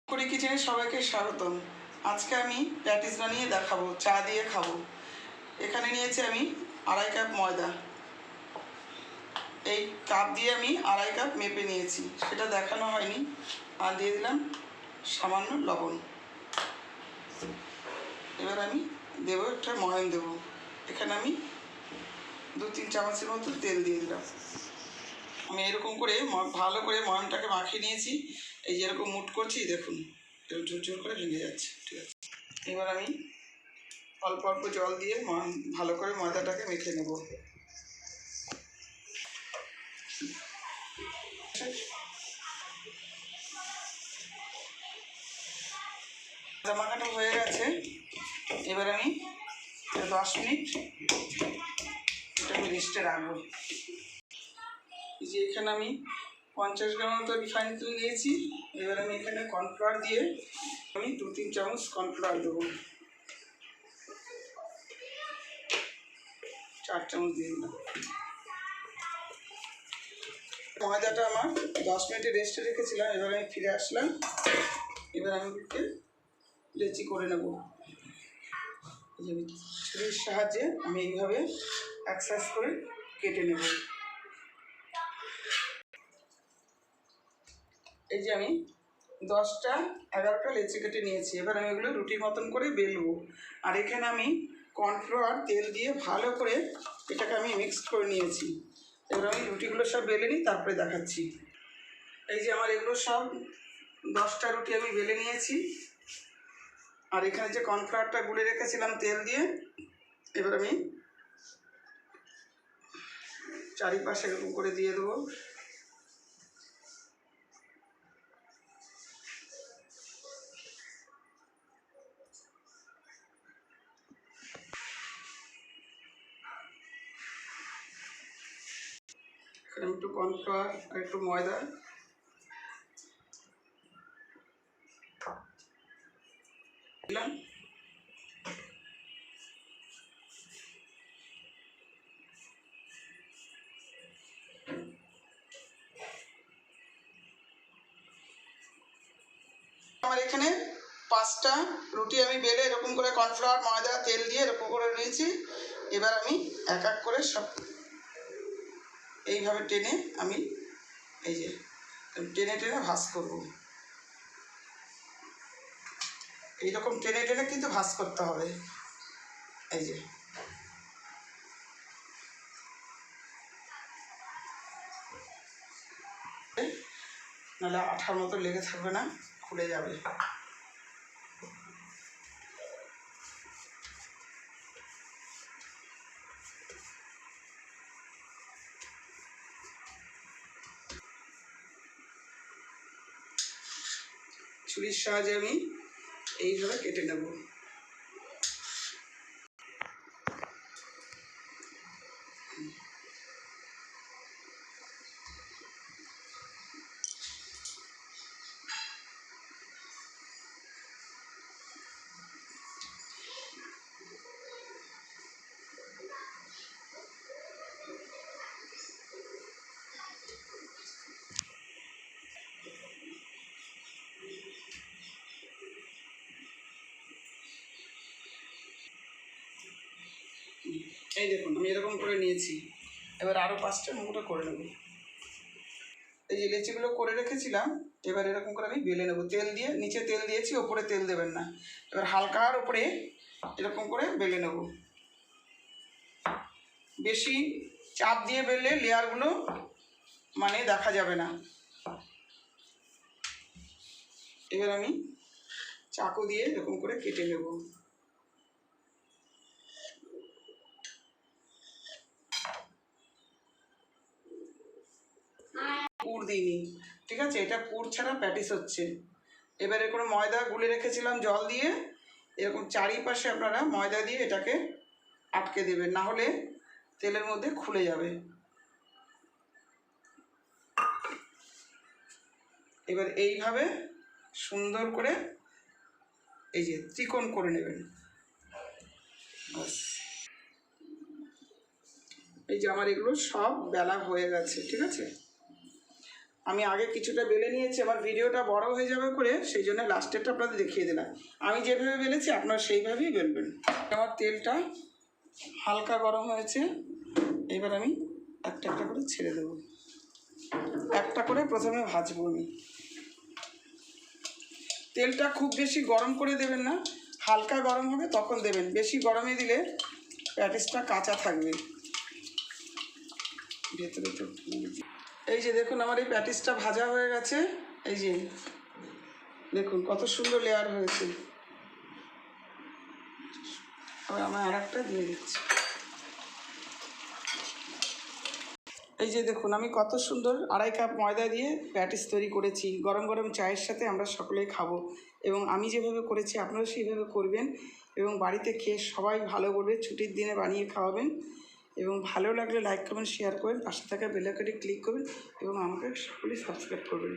কুড়ি কিচেনে সবাইকে স্বাগতম। আজকে আমি প্যাটিস বানিয়ে দেখাবো, চা দিয়ে খাবো। এখানে নিয়েছি আমি 2.5 কাপ ময়দা। এই কাপ দিয়ে আমি 2.5 কাপ মেপে নিয়েছি, সেটা দেখানো হয়নি। আর দিয়ে দিলাম সামান্য লবণ। এবার আমি দেবো একটা ময়ান দেবো। এখানে আমি 2-3 চামচের মতো তেল দিয়ে দিলাম। আমি এরকম করে ভালো করে ময়ানটাকে মাখিয়ে নিয়েছি। এই যে এরকম মুট করছি, দেখুন ঝুরঝুর করে ভেঙে যাচ্ছে। ঠিক আছে, এবার আমি অল্প অল্প জল দিয়ে ভালো করে ময়দাটাকে মেখে নেব। ময়দা মাখাটা হয়ে গেছে। এবার আমি 10 মিনিট এটাকে রেস্টে রাখবো। এই যে এখানে আমি 50 গ্রাম মতো রিফাইন তেল নিয়েছি। এবার আমি এখানে কর্নফ্লাওয়ার দিয়ে আমি 2-3 চামচ কর্নফ্লাওয়ার দেবো। 4 চামচ দিয়ে দিলাম। ময়দাটা আমার 10 মিনিটে রেস্টে রেখেছিলাম। এবার আমি ফিরে আসলাম। এবার আমি লেচি করে নেব। ছুরির সাহায্যে আমি এইভাবে এক সাইজ করে কেটে নেব। এই যে আমি 10-11টা লেচি কেটে নিয়েছি। এবার আমি এগুলো রুটির মতন করে বেলবো। আর এখানে আমি কর্নফ্লাওয়ার তেল দিয়ে ভালো করে এটাকে আমি মিক্সড করে নিয়েছি। এবার আমি রুটিগুলো সব বেলে নিই, তারপরে দেখাচ্ছি। এই যে আমার এগুলো সব 10টা রুটি আমি বেলে নিয়েছি। আর এখানে যে কর্নফ্লাওয়ারটা গুলে রেখেছিলাম তেল দিয়ে, এবার আমি চারিপাশে এরকম করে দিয়ে দেবো। এখানে একটু কর্নফ্লাওয়ার আর একটু ময়দা দিলাম। আমার এখানে 5টা রুটি আমি বেলে এরকম করে কর্নফ্লাওয়ার ময়দা তেল দিয়ে এরকম করে নিয়েছি। এবার আমি এক এক করে সব এইভাবে টেনে আমি এই যে টেনে টেনে ভাঁজ করব। এইরকম টেনে টেনে কিন্তু ভাঁজ করতে হবে। এই যে নাহলে আঠার মতো লেগে থাকবে না, খুলে যাবে। ছুরির সাহায্যে আমি এইভাবে কেটে নেব। এই দেখুন আমি এরকম করে নিয়েছি। এবার আরও 5টা মুখটা করে নেব। এই যে লেচিগুলো করে রেখেছিলাম, এবার এরকম করে আমি বেলে নেব। তেল দিয়ে, নিচে তেল দিয়েছি, ওপরে তেল দেবেন না। এবার হালকার ওপরে এরকম করে বেলে নেব। বেশি চাপ দিয়ে বেললে লেয়ারগুলো মানে দেখা যাবে না। এবার আমি চাকু দিয়ে এরকম করে কেটে নেব। পুর দিইনি, ঠিক আছে, এটা পুর ছাড়া প্যাটিস হচ্ছে। এবারে কোনো ময়দা গুলে রেখেছিলাম জল দিয়ে, এরকম চারিপাশে আপনারা ময়দা দিয়ে এটাকে আটকে দেবেন, না হলে তেলের মধ্যে খুলে যাবে। এবার এইভাবে সুন্দর করে এই যে ত্রিকোণ করে নেবেন। বাস, এই যে আমার এগুলো সব বেলা হয়ে গেছে। ঠিক আছে, আমি আগে কিছুটা বেলে নিয়েছি, আমার ভিডিওটা বড় হয়ে যাবে করে, সেই জন্য লাস্টেরটা আপনাদের দেখিয়ে দিলাম। আমি যেভাবে বেলেছি আপনারা সেইভাবেই বেলবেন। আমার তেলটা হালকা গরম হয়েছে, এবার আমি একটা একটা করে ছেড়ে দেবো। একটা করে প্রথমে ভাজবো আমি। তেলটা খুব বেশি গরম করে দেবেন না, হালকা গরম হবে তখন দেবেন। বেশি গরমে দিলে প্যাটিসটা কাঁচা থাকবে ভেতরে। তো এই যে দেখুন আমার এই প্যাটিসটা ভাজা হয়ে গেছে, এই যে দেখুন কত সুন্দর লেয়ার হয়েছে। আবার আমি আর একটা দিয়ে দিচ্ছি। এই যে দেখুন আমি কত সুন্দর 2.5 কাপ ময়দা দিয়ে প্যাটিস তৈরি করেছি। গরম গরম চায়ের সাথে আমরা সকলেই খাবো, এবং আমি যেভাবে করেছি আপনারাও সেইভাবে করবেন, এবং বাড়িতে খেয়ে সবাই ভালো বলবে। ছুটির দিনে বানিয়ে খাওয়াবেন, এবং ভালো লাগলে লাইক কমেন্ট শেয়ার করবেন, পাশে থাকা বেল আইকনে ক্লিক করবেন, এবং আমাকে সকলেই সাবস্ক্রাইব করবেন।